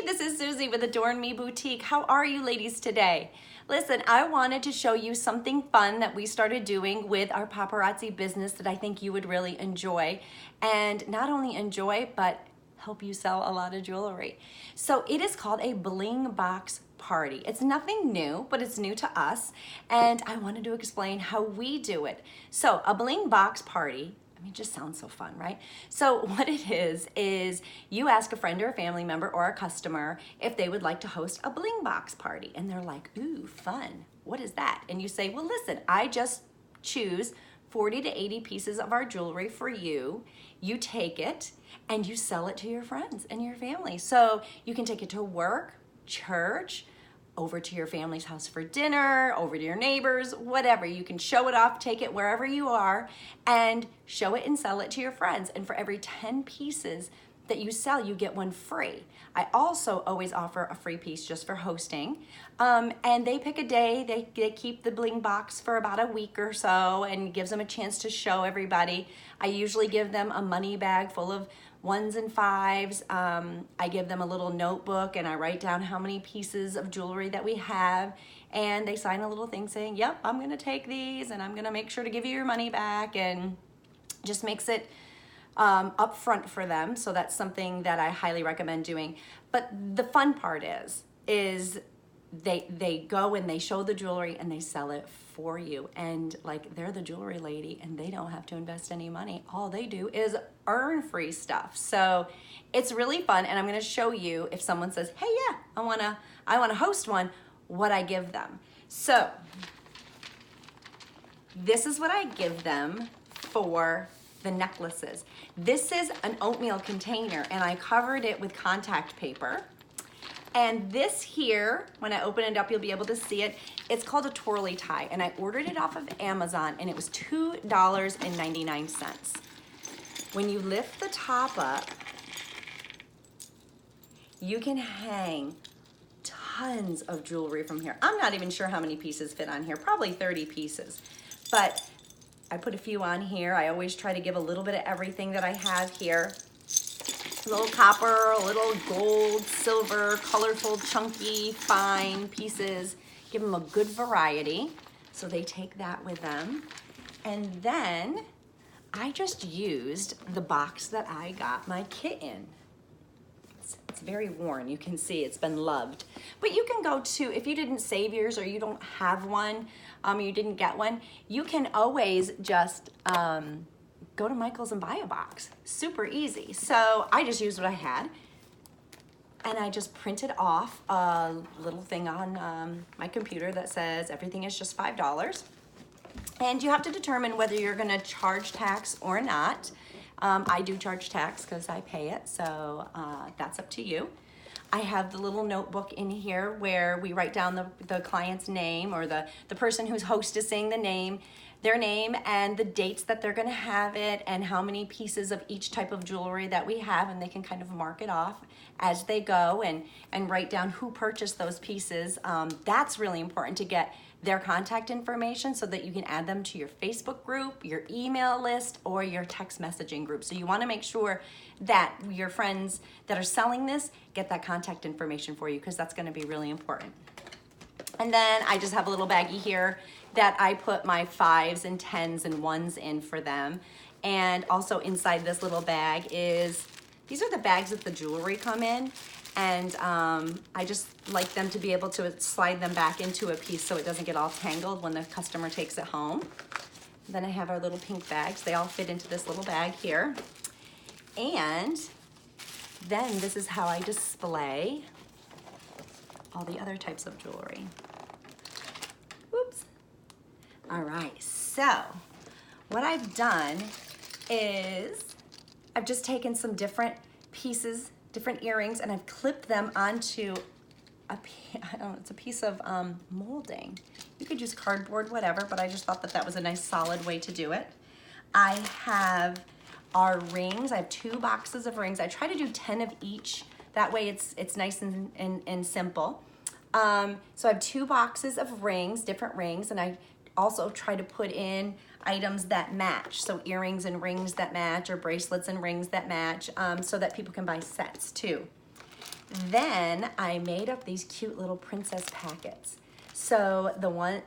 Hey, this is Susie with Adorn Me Boutique. How are you ladies today? Listen, I wanted to show you something fun that we started doing with our paparazzi business that I think you would really enjoy. And not only enjoy, but help you sell a lot of jewelry. So it is called a Bling box party. It's nothing new, but it's new to us. And I wanted to explain how we do it. So a Bling box party, I mean, it just sounds so fun, right? So what it is you ask a friend or a family member or a customer if they would like to host a Bling box party. And they're like, ooh, fun. What is that? And you say, well, listen, I just choose 40 to 80 pieces of our jewelry for you. You take it and you sell it to your friends and your family. So you can take it to work, church, over to your family's house for dinner, over to your neighbors, whatever. You can show it off, take it wherever you are, and show it and sell it to your friends. And for every 10 pieces that you sell, you get one free. I also always offer a free piece just for hosting. And they pick a day, they keep the Bling box for about a week or so and gives them a chance to show everybody. I usually give them a money bag full of ones and fives. I give them a little notebook and I write down how many pieces of jewelry that we have, and they sign a little thing saying, yep, I'm gonna take these and I'm gonna make sure to give you your money back, and just makes it upfront for them. So that's something that I highly recommend doing. But the fun part is they go and they show the jewelry and they sell it for you, and like they're the jewelry lady and they don't have to invest any money. All they do is earn free stuff. So it's really fun, and I'm going to show you if someone says, hey, yeah, I want to host one, what I give them. So this is what I give them for the necklaces. This is an oatmeal container and I covered it with contact paper. And this here, when I open it up, you'll be able to see it. It's called a twirly tie, and I ordered it off of Amazon, and it was $2.99. When you lift the top up, you can hang tons of jewelry from here. I'm not even sure how many pieces fit on here, probably 30 pieces. But I put a few on here. I always try to give a little bit of everything that I have here. A little copper, a little gold, silver, colorful, chunky, fine pieces. Give them a good variety. So they take that with them. And then I just used the box that I got my kit in. It's very worn. You can see it's been loved. But you can go to, if you didn't save yours or you don't have one, you didn't get one, you can always just go to Michael's and buy a box. Super easy. So I just used what I had, and I just printed off a little thing on my computer that says everything is just $5. And you have to determine whether you're gonna charge tax or not. I do charge tax because I pay it, so that's up to you. I have the little notebook in here where we write down the client's name, or the person who's hostessing the name, their name and the dates that they're gonna have it, and how many pieces of each type of jewelry that we have, and they can kind of mark it off as they go and write down who purchased those pieces. That's really important to get their contact information so that you can add them to your Facebook group, your email list, or your text messaging group. So you wanna make sure that your friends that are selling this get that contact information for you, because that's gonna be really important. And then I just have a little baggie here that I put my 5s and 10s and 1s in for them. And also inside this little bag these are the bags that the jewelry come in. And I just like them to be able to slide them back into a piece so it doesn't get all tangled when the customer takes it home. Then I have our little pink bags. They all fit into this little bag here. And then this is how I display all the other types of jewelry. Whoops. All right, so what I've done is I've just taken some different pieces, different earrings, and I've clipped them onto it's a piece of molding. You could use cardboard, whatever, but I just thought that was a nice solid way to do it. I have our rings. I have 2 boxes of rings. I try to do 10 of each. That way it's nice and simple. So I have 2 boxes of rings, different rings, and I also try to put in items that match. So earrings and rings that match, or bracelets and rings that match, so that people can buy sets too. Then I made up these cute little princess packets. So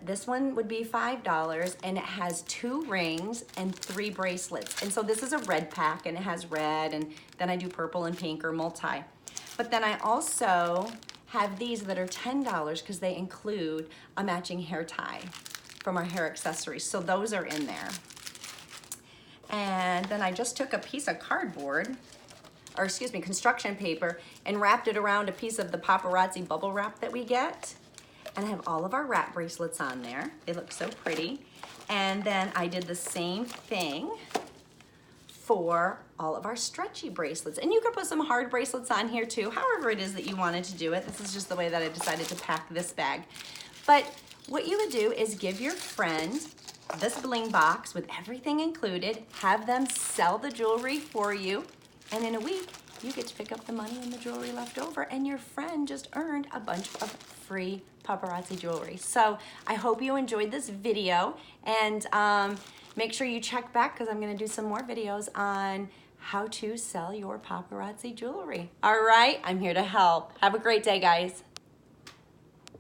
this one would be $5, and it has 2 rings and 3 bracelets. And so this is a red pack, and it has red, and then I do purple and pink or multi. But then I also have these that are $10 because they include a matching hair tie from our hair accessories. So those are in there. And then I just took a piece of cardboard, or excuse me, construction paper, and wrapped it around a piece of the paparazzi bubble wrap that we get. And I have all of our wrap bracelets on there. They look so pretty. And then I did the same thing for all of our stretchy bracelets. And you could put some hard bracelets on here too, however it is that you wanted to do it. This is just the way that I decided to pack this bag. But what you would do is give your friend this bling box with everything included, have them sell the jewelry for you, and in a week, you get to pick up the money and the jewelry left over, and your friend just earned a bunch of free paparazzi jewelry. So I hope you enjoyed this video, and make sure you check back because I'm gonna do some more videos on how to sell your paparazzi jewelry. All right, I'm here to help. Have a great day, guys.